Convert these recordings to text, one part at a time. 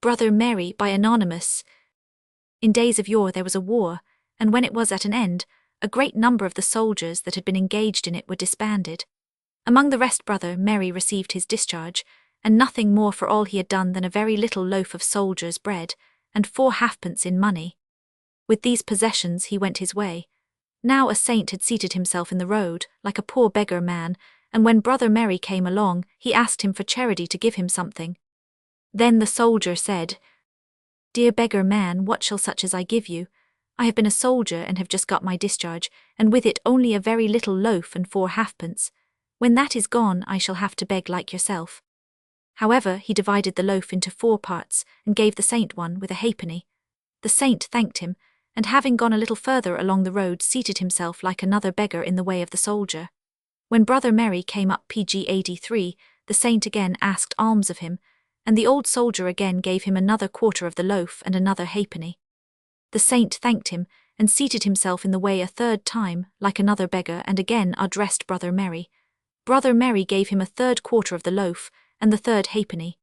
Brother Mary by Anonymous. In days of yore there was a war, and when it was at an end, a great number of the soldiers that had been engaged in it were disbanded. Among the rest Brother Mary received his discharge, and nothing more for all he had done than a very little loaf of soldier's bread, and 4 halfpence in money. With these possessions he went his way. Now a saint had seated himself in the road, like a poor beggar man, and when Brother Mary came along, he asked him for charity to give him something. Then the soldier said, "Dear beggar man, what shall such as I give you? I have been a soldier and have just got my discharge, and with it only a very little loaf and 4 halfpence. When that is gone, I shall have to beg like yourself." However, he divided the loaf into 4 parts, and gave the saint one with a halfpenny. The saint thanked him, and having gone a little further along the road, seated himself like another beggar in the way of the soldier. When Brother Mary came up pg 83, the saint again asked alms of him, and the old soldier again gave him another quarter of the loaf and another halfpenny. The saint thanked him, and seated himself in the way a 3rd time, like another beggar, and again addressed Brother Mary. Brother Mary gave him a 3rd quarter of the loaf, and the 3rd halfpenny.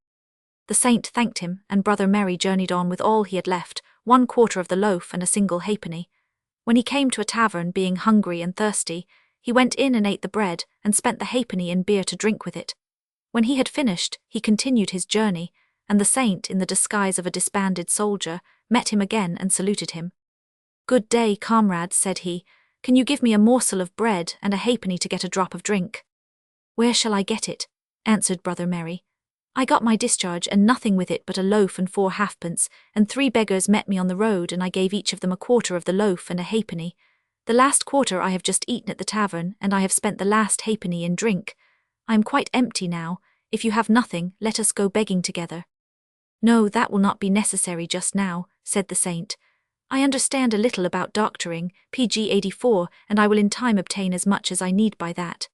The saint thanked him, and Brother Mary journeyed on with all he had left, 1 quarter of the loaf and a single halfpenny. When he came to a tavern, being hungry and thirsty, he went in and ate the bread, and spent the halfpenny in beer to drink with it. When he had finished, he continued his journey, and the saint, in the disguise of a disbanded soldier, met him again and saluted him. "Good day, comrade," said he. "Can you give me a morsel of bread and a halfpenny to get a drop of drink?" "Where shall I get it?" answered Brother Mary. "I got my discharge and nothing with it but a loaf and 4 halfpence, and 3 beggars met me on the road, and I gave each of them a quarter of the loaf and a halfpenny. The last quarter I have just eaten at the tavern, and I have spent the last halfpenny in drink. I am quite empty now. If you have nothing, let us go begging together." "No, that will not be necessary just now," said the saint. "I understand a little about doctoring, pg 84, and I will in time obtain as much as I need by that."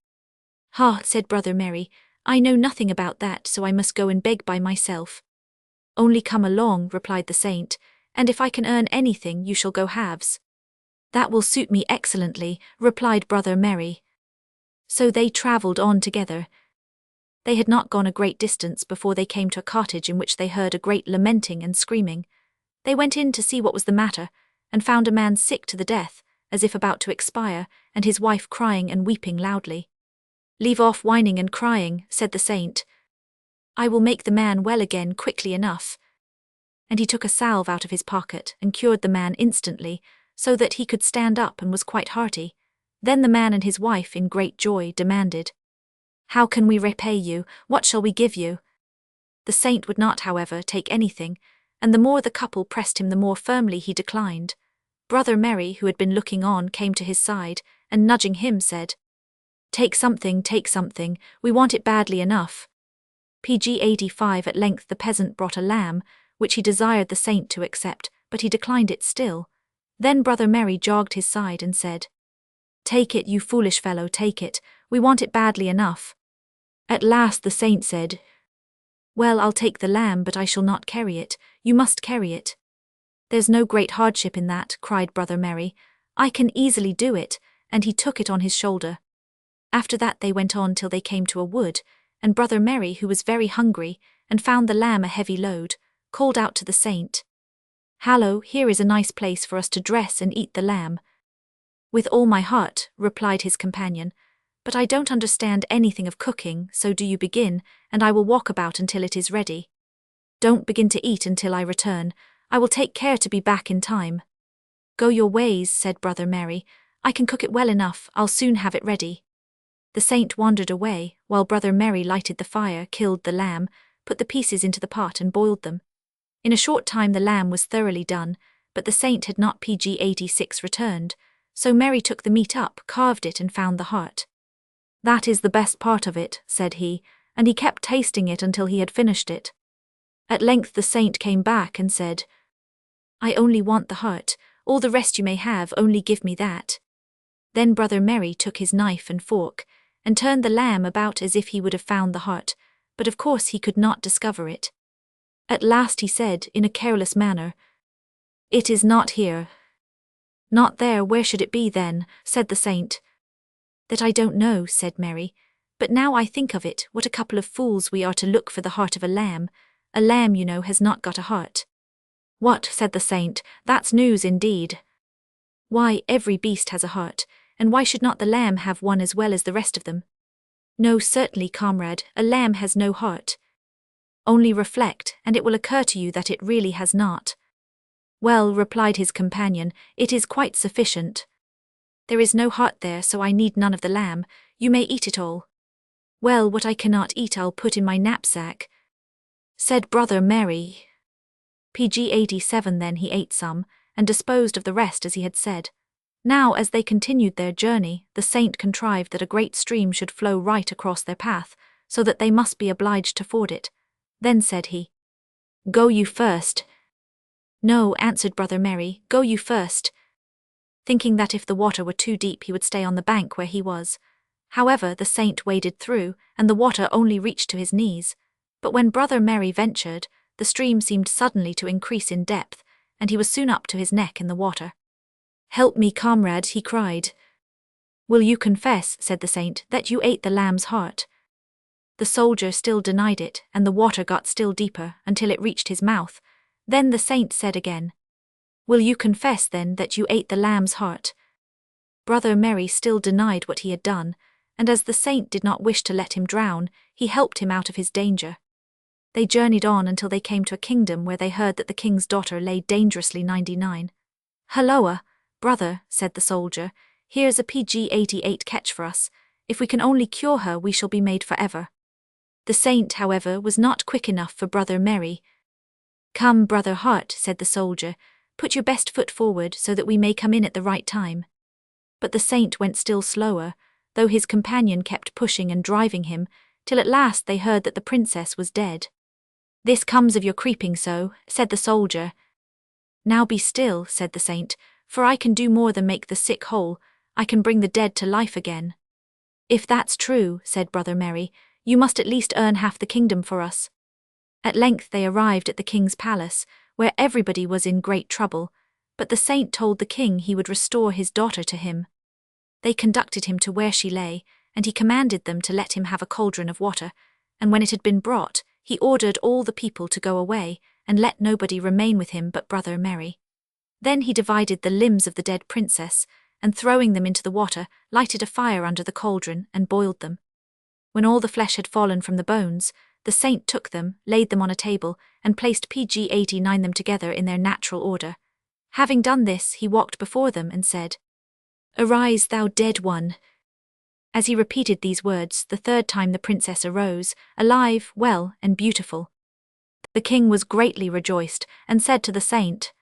"Ha," said Brother Mary, "I know nothing about that, so I must go and beg by myself." "Only come along," replied the saint, "and if I can earn anything, you shall go halves." "That will suit me excellently," replied Brother Mary. So they travelled on together. They had not gone a great distance before they came to a cottage in which they heard a great lamenting and screaming. They went in to see what was the matter, and found a man sick to the death, as if about to expire, and his wife crying and weeping loudly. "Leave off whining and crying," said the saint. "I will make the man well again quickly enough." And he took a salve out of his pocket and cured the man instantly, so that he could stand up and was quite hearty. Then the man and his wife in great joy demanded, "How can we repay you? What shall we give you?" The saint would not, however, take anything, and the more the couple pressed him, the more firmly he declined. Brother Mary, who had been looking on, came to his side, and nudging him said, take something, we want it badly enough." pg 85 At length the peasant brought a lamb, which he desired the saint to accept, but he declined it still. Then Brother Mary jogged his side and said, "Take it, you foolish fellow, take it, we want it badly enough." At last the saint said, "Well, I'll take the lamb, but I shall not carry it, you must carry it." "There's no great hardship in that," cried Brother Mary. "I can easily do it," and he took it on his shoulder. After that they went on till they came to a wood, and Brother Mary, who was very hungry, and found the lamb a heavy load, called out to the saint, "Hallo, here is a nice place for us to dress and eat the lamb." "With all my heart," replied his companion, "but I don't understand anything of cooking, so do you begin, and I will walk about until it is ready." "Don't begin to eat until I return. I will take care to be back in time." "Go your ways," said Brother Mary. "I can cook it well enough, I'll soon have it ready." The saint wandered away, while Brother Mary lighted the fire, killed the lamb, put the pieces into the pot and boiled them. In a short time the lamb was thoroughly done, but the saint had not pg 86 returned, so Mary took the meat up, carved it, and found the heart. "That is the best part of it," said he, and he kept tasting it until he had finished it. At length the saint came back and said, "I only want the heart, all the rest you may have, only give me that." Then Brother Mary took his knife and fork, and turned the lamb about as if he would have found the heart, but of course he could not discover it. At last he said, in a careless manner, "It is not here." "Not there, where should it be then?" said the saint. "That I don't know," said Mary, "but now I think of it, what a couple of fools we are to look for the heart of a lamb. A lamb, you know, has not got a heart." "What?" said the saint, "that's news indeed." "Why, every beast has a heart, and why should not the lamb have one as well as the rest of them?" "No, certainly, comrade, a lamb has no heart. Only reflect, and it will occur to you that it really has not." "Well," replied his companion, "it is quite sufficient. There is no heart there, so I need none of the lamb. You may eat it all." "Well, what I cannot eat I'll put in my knapsack," said Brother Mary. PG 87 Then he ate some, and disposed of the rest as he had said. Now, as they continued their journey, the saint contrived that a great stream should flow right across their path, so that they must be obliged to ford it. Then said he, "Go you first." "No," answered Brother Mary, "go you first," thinking that if the water were too deep he would stay on the bank where he was. However, the saint waded through, and the water only reached to his knees. But when Brother Mary ventured, the stream seemed suddenly to increase in depth, and he was soon up to his neck in the water. "Help me, comrade," he cried. "Will you confess," said the saint, "that you ate the lamb's heart?" The soldier still denied it, and the water got still deeper, until it reached his mouth. Then the saint said again, "Will you confess, then, that you ate the lamb's heart?" Brother Mary still denied what he had done, and as the saint did not wish to let him drown, he helped him out of his danger. They journeyed on until they came to a kingdom where they heard that the king's daughter lay dangerously 99. "Halloa, brother," said the soldier, "here's a PG 88 catch for us. If we can only cure her, we shall be made forever." The saint, however, was not quick enough for Brother Mary. "Come, Brother Heart," said the soldier, "put your best foot forward so that we may come in at the right time." But the saint went still slower, though his companion kept pushing and driving him, till at last they heard that the princess was dead. "This comes of your creeping so," said the soldier. "Now be still," said the saint, "for I can do more than make the sick whole. I can bring the dead to life again." "If that's true," said Brother Mary, "you must at least earn half the kingdom for us." At length they arrived at the king's palace, where everybody was in great trouble, but the saint told the king he would restore his daughter to him. They conducted him to where she lay, and he commanded them to let him have a cauldron of water, and when it had been brought, he ordered all the people to go away, and let nobody remain with him but Brother Mary. Then he divided the limbs of the dead princess, and throwing them into the water, lighted a fire under the cauldron, and boiled them. When all the flesh had fallen from the bones, the saint took them, laid them on a table, and placed PG 89 them together in their natural order. Having done this, he walked before them and said, "Arise, thou dead one." As he repeated these words, the third time the princess arose, alive, well, and beautiful. The king was greatly rejoiced, and said to the saint,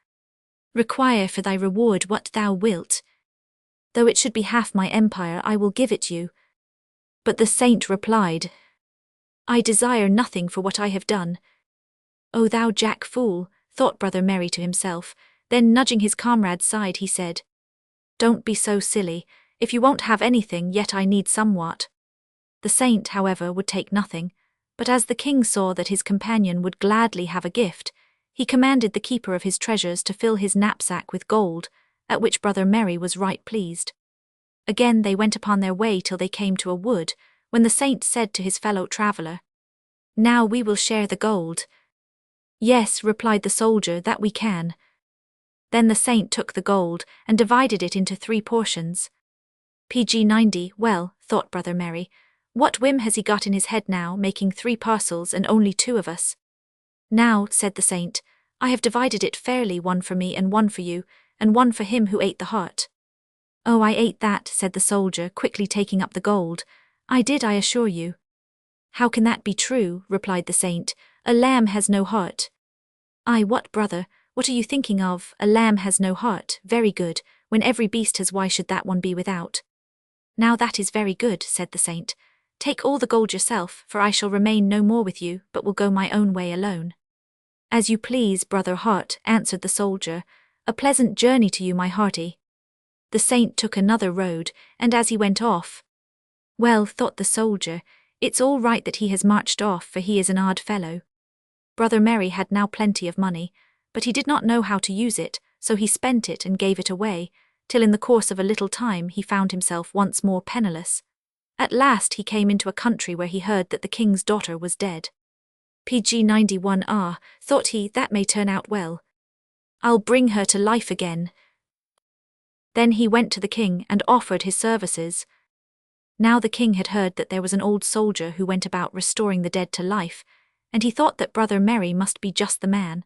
"Require for thy reward what thou wilt. Though it should be half my empire, I will give it you." But the saint replied, "I desire nothing for what I have done." "O thou jack fool," thought Brother Mary to himself, then nudging his comrade's side he said, "Don't be so silly. If you won't have anything, yet I need somewhat." The saint, however, would take nothing, but as the king saw that his companion would gladly have a gift, he commanded the keeper of his treasures to fill his knapsack with gold, at which Brother Mary was right pleased. Again they went upon their way till they came to a wood, when the saint said to his fellow traveller, "Now we will share the gold." "Yes," replied the soldier, "that we can." Then the saint took the gold, and divided it into 3 portions. PG 90, well, thought Brother Mary, what whim has he got in his head now, making 3 parcels and only 2 of us? "Now," said the saint, "I have divided it fairly, one for me and one for you, and one for him who ate the heart." "Oh, I ate that," said the soldier, quickly taking up the gold. "I did, I assure you." "How can that be true?" replied the saint. "A lamb has no heart." "Ay, what, brother? What are you thinking of? A lamb has no heart, very good. When every beast has, why should that one be without?" "Now that is very good," said the saint. "Take all the gold yourself, for I shall remain no more with you, but will go my own way alone." "As you please, Brother Heart," answered the soldier. "A pleasant journey to you, my hearty." The saint took another road, and as he went off, "Well," thought the soldier, "it's all right that he has marched off, for he is an odd fellow." Brother Mary had now plenty of money, but he did not know how to use it, so he spent it and gave it away, till in the course of a little time he found himself once more penniless. At last he came into a country where he heard that the king's daughter was dead. PG-91 thought he, that may turn out well. I'll bring her to life again. Then he went to the king and offered his services. Now the king had heard that there was an old soldier who went about restoring the dead to life, and he thought that Brother Merry must be just the man.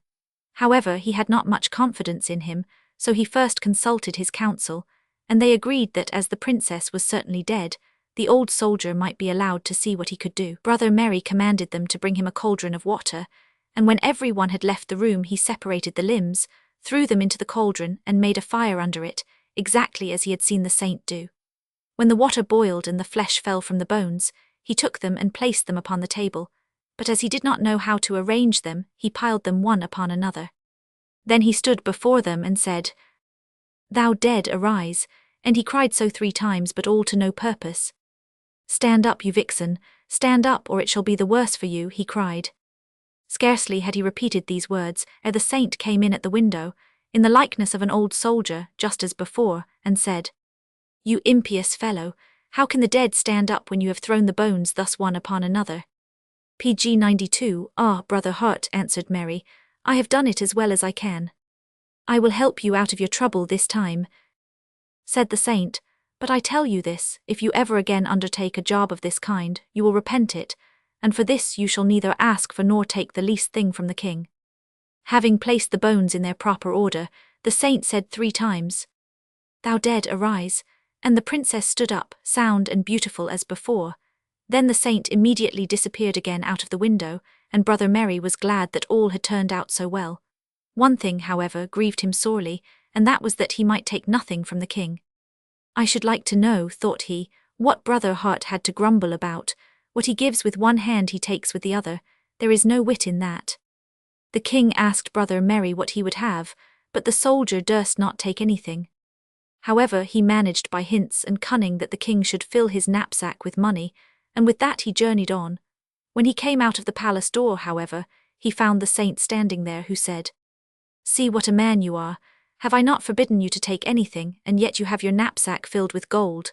However, he had not much confidence in him, so he first consulted his council, and they agreed that as the princess was certainly dead, the old soldier might be allowed to see what he could do. Brother Merry commanded them to bring him a cauldron of water, and when everyone had left the room he separated the limbs, threw them into the cauldron and made a fire under it, exactly as he had seen the saint do. When the water boiled and the flesh fell from the bones, he took them and placed them upon the table, but as he did not know how to arrange them, he piled them one upon another. Then he stood before them and said, "Thou dead, arise," and he cried so 3 times, but all to no purpose. "Stand up, you vixen, stand up, or it shall be the worse for you," he cried. Scarcely had he repeated these words ere the saint came in at the window, in the likeness of an old soldier, just as before, and said, "You impious fellow, how can the dead stand up when you have thrown the bones thus one upon another?" PG-92 Brother Hart, answered Merry, "I have done it as well as I can. I will help you out of your trouble this time." Said the saint, "But I tell you this, if you ever again undertake a job of this kind, you will repent it, and for this you shall neither ask for nor take the least thing from the king." Having placed the bones in their proper order, the saint said 3 times, "Thou dead, arise," and the princess stood up, sound and beautiful as before. Then the saint immediately disappeared again out of the window, and Brother Merry was glad that all had turned out so well. One thing, however, grieved him sorely, and that was that he might take nothing from the king. "I should like to know," thought he, "what Brother Hart had to grumble about. What he gives with one hand he takes with the other. There is no wit in that." The king asked Brother Merry what he would have, but the soldier durst not take anything. However, he managed by hints and cunning that the king should fill his knapsack with money, and with that he journeyed on. When he came out of the palace door, however, he found the saint standing there, who said, "See what a man you are. Have I not forbidden you to take anything, and yet you have your knapsack filled with gold?"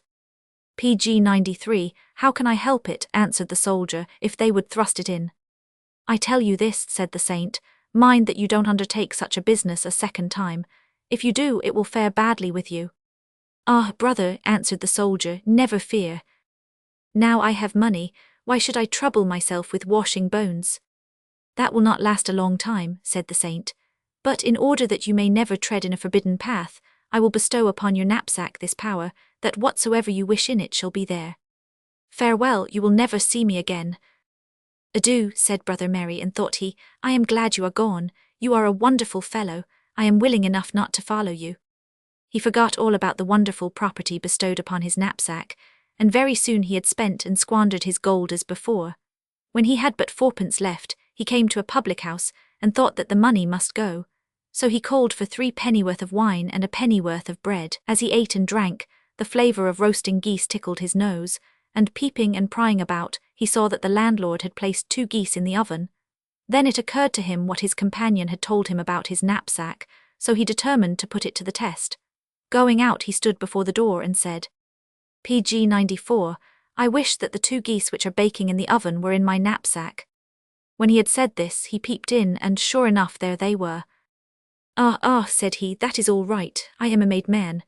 PG-93 "How can I help it," answered the soldier, "if they would thrust it in?" "I tell you this," said the saint, "mind that you don't undertake such a business a second time. If you do, it will fare badly with you." "Ah, brother," answered the soldier, "never fear. Now I have money, why should I trouble myself with washing bones?" "That will not last a long time," said the saint. "But in order that you may never tread in a forbidden path, I will bestow upon your knapsack this power, that whatsoever you wish in it shall be there. Farewell, you will never see me again." "Adieu," said Brother Merry, and thought he, "I am glad you are gone. You are a wonderful fellow. I am willing enough not to follow you." He forgot all about the wonderful property bestowed upon his knapsack, and very soon he had spent and squandered his gold as before. When he had but 4 pence left, he came to a public house, and thought that the money must go. So he called for 3 pennyworth of wine and a pennyworth of bread. As he ate and drank, the flavour of roasting geese tickled his nose, and peeping and prying about, he saw that the landlord had placed 2 geese in the oven. Then it occurred to him what his companion had told him about his knapsack, so he determined to put it to the test. Going out, he stood before the door and said, PG-94, "I wish that the 2 geese which are baking in the oven were in my knapsack." When he had said this, he peeped in, and sure enough there they were. Ah, said he, "that is all right, I am a made man."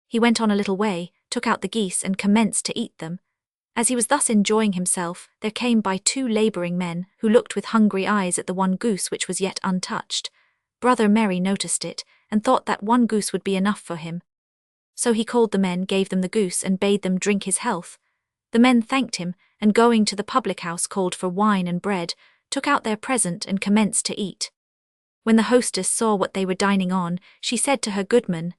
He went on a little way, took out the geese and commenced to eat them. As he was thus enjoying himself, there came by 2 labouring men, who looked with hungry eyes at the 1 goose which was yet untouched. Brother Merry noticed it, and thought that 1 goose would be enough for him. So he called the men, gave them the goose, and bade them drink his health. The men thanked him, and going to the public house called for wine and bread, took out their present and commenced to eat. When the hostess saw what they were dining on, she said to her goodman,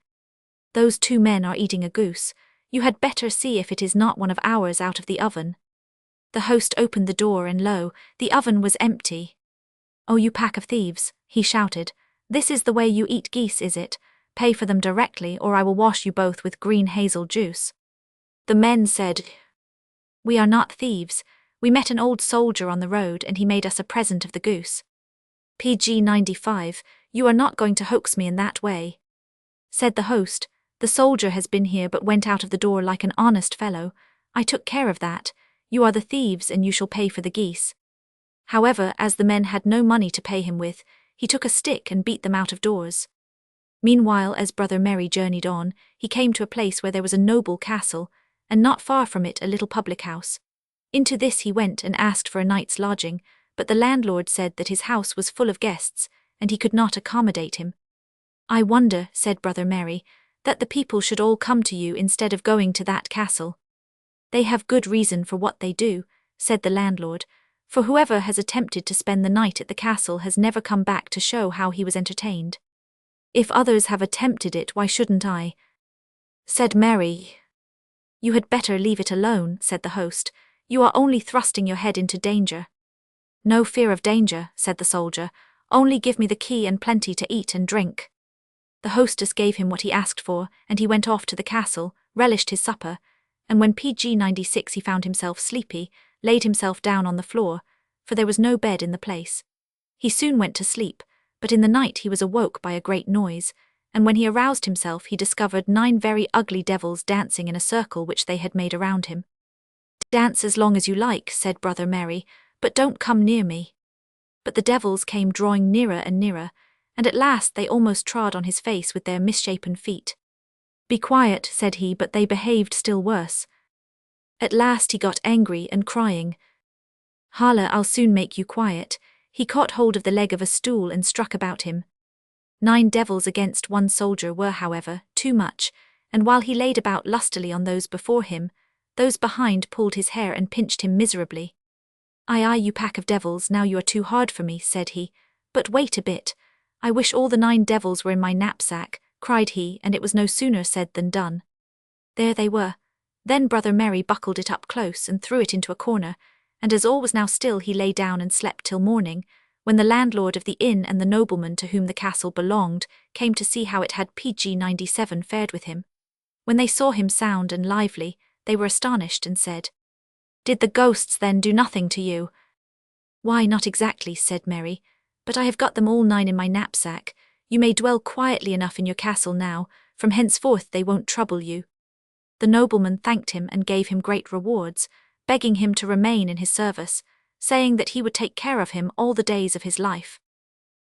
"Those 2 men are eating a goose. You had better see if it is not one of ours out of the oven." The host opened the door, and lo, the oven was empty. "Oh, you pack of thieves," he shouted, "this is the way you eat geese, is it? Pay for them directly, or I will wash you both with green hazel juice." The men said, "We are not thieves. We met an old soldier on the road, and he made us a present of the goose." PG-95, "You are not going to hoax me in that way." Said the host, "The soldier has been here but went out of the door like an honest fellow. I took care of that. You are the thieves, and you shall pay for the geese." However, as the men had no money to pay him with, he took a stick and beat them out of doors. Meanwhile, as Brother Merry journeyed on, he came to a place where there was a noble castle, and not far from it a little public house. Into this he went and asked for a night's lodging, but the landlord said that his house was full of guests, and he could not accommodate him. "I wonder," said Brother Merry, "that the people should all come to you instead of going to that castle." "They have good reason for what they do," said the landlord, "for whoever has attempted to spend the night at the castle has never come back to show how he was entertained." "If others have attempted it, why shouldn't I?" said Merry. "You had better leave it alone," said the host. "You are only thrusting your head into danger." "No fear of danger," said the soldier. "Only give me the key and plenty to eat and drink." The hostess gave him what he asked for, and he went off to the castle, relished his supper, and when PG-96 he found himself sleepy, laid himself down on the floor, for there was no bed in the place. He soon went to sleep, but in the night he was awoke by a great noise, and when he aroused himself he discovered 9 very ugly devils dancing in a circle which they had made around him. "Dance as long as you like," said Brother Merry, "but don't come near me." But the devils came drawing nearer and nearer, and at last they almost trod on his face with their misshapen feet. "Be quiet," said he, but they behaved still worse. At last he got angry and crying, "Hala, I'll soon make you quiet," he caught hold of the leg of a stool and struck about him. 9 devils against 1 soldier were, however, too much, and while he laid about lustily on those before him, those behind pulled his hair and pinched him miserably. "Aye, you pack of devils, now you are too hard for me," said he. "But wait a bit. I wish all the 9 devils were in my knapsack," cried he, and it was no sooner said than done. There they were. Then Brother Merry buckled it up close and threw it into a corner, and as all was now still he lay down and slept till morning, when the landlord of the inn and the nobleman to whom the castle belonged came to see how it had PG-97 fared with him. When they saw him sound and lively, they were astonished and said, "Did the ghosts then do nothing to you?" "Why, not exactly," said Merry, "but I have got them all 9 in my knapsack. You may dwell quietly enough in your castle now, from henceforth they won't trouble you." The nobleman thanked him and gave him great rewards, begging him to remain in his service, saying that he would take care of him all the days of his life.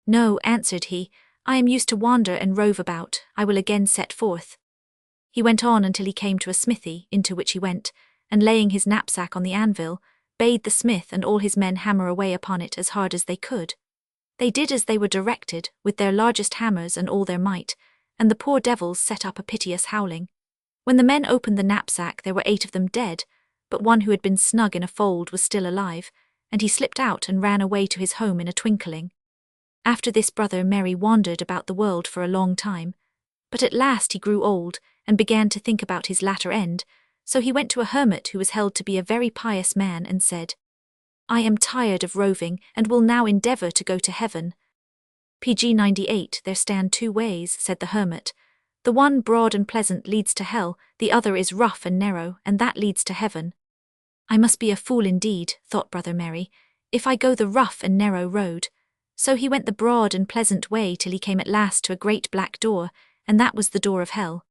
"No," answered he, "I am used to wander and rove about, I will again set forth." He went on until he came to a smithy, into which he went, and laying his knapsack on the anvil, bade the smith and all his men hammer away upon it as hard as they could. They did as they were directed, with their largest hammers and all their might, and the poor devils set up a piteous howling. When the men opened the knapsack there were 8 of them dead, but one who had been snug in a fold was still alive, and he slipped out and ran away to his home in a twinkling. After this Brother Merry wandered about the world for a long time, but at last he grew old and began to think about his latter end, so he went to a hermit who was held to be a very pious man and said, "I am tired of roving and will now endeavour to go to heaven." "PG-98, there stand 2 ways," said the hermit. "The one broad and pleasant leads to hell, the other is rough and narrow, and that leads to heaven." "I must be a fool indeed," thought Brother Merry, "if I go the rough and narrow road." So he went the broad and pleasant way till he came at last to a great black door, and that was the door of hell.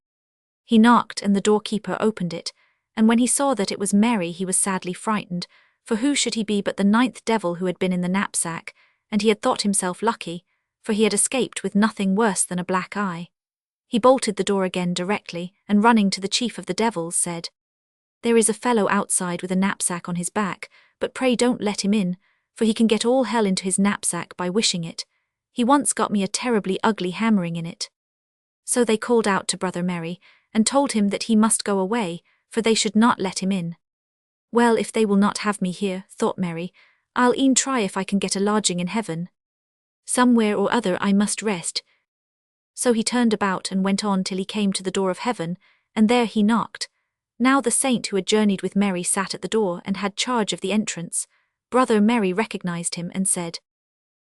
He knocked, and the doorkeeper opened it, and when he saw that it was Merry he was sadly frightened, for who should he be but the 9th devil who had been in the knapsack, and he had thought himself lucky, for he had escaped with nothing worse than a black eye. He bolted the door again directly, and running to the chief of the devils said, "There is a fellow outside with a knapsack on his back, but pray don't let him in, for he can get all hell into his knapsack by wishing it. He once got me a terribly ugly hammering in it." So they called out to Brother Merry, and told him that he must go away, for they should not let him in. "Well, if they will not have me here," thought Merry, "I'll e'en try if I can get a lodging in heaven. Somewhere or other I must rest." So he turned about and went on till he came to the door of heaven, and there he knocked. Now the saint who had journeyed with Merry sat at the door and had charge of the entrance. Brother Merry recognized him and said,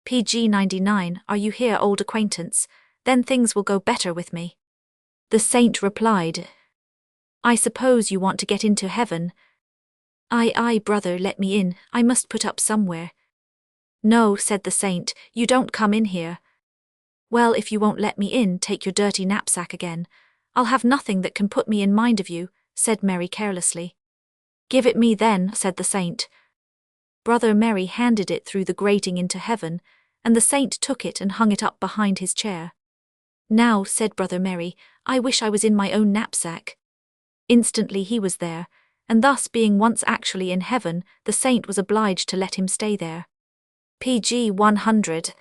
"PG-99, are you here, old acquaintance? Then things will go better with me." The saint replied, "I suppose you want to get into heaven." Aye, brother, let me in, I must put up somewhere." "No," said the saint, "you don't come in here." "Well, if you won't let me in, take your dirty knapsack again. I'll have nothing that can put me in mind of you," said Merry carelessly. "Give it me then," said the saint. Brother Mary handed it through the grating into heaven, and the saint took it and hung it up behind his chair. "Now," said Brother Mary, "I wish I was in my own knapsack." Instantly he was there, and thus being once actually in heaven, the saint was obliged to let him stay there. PG 100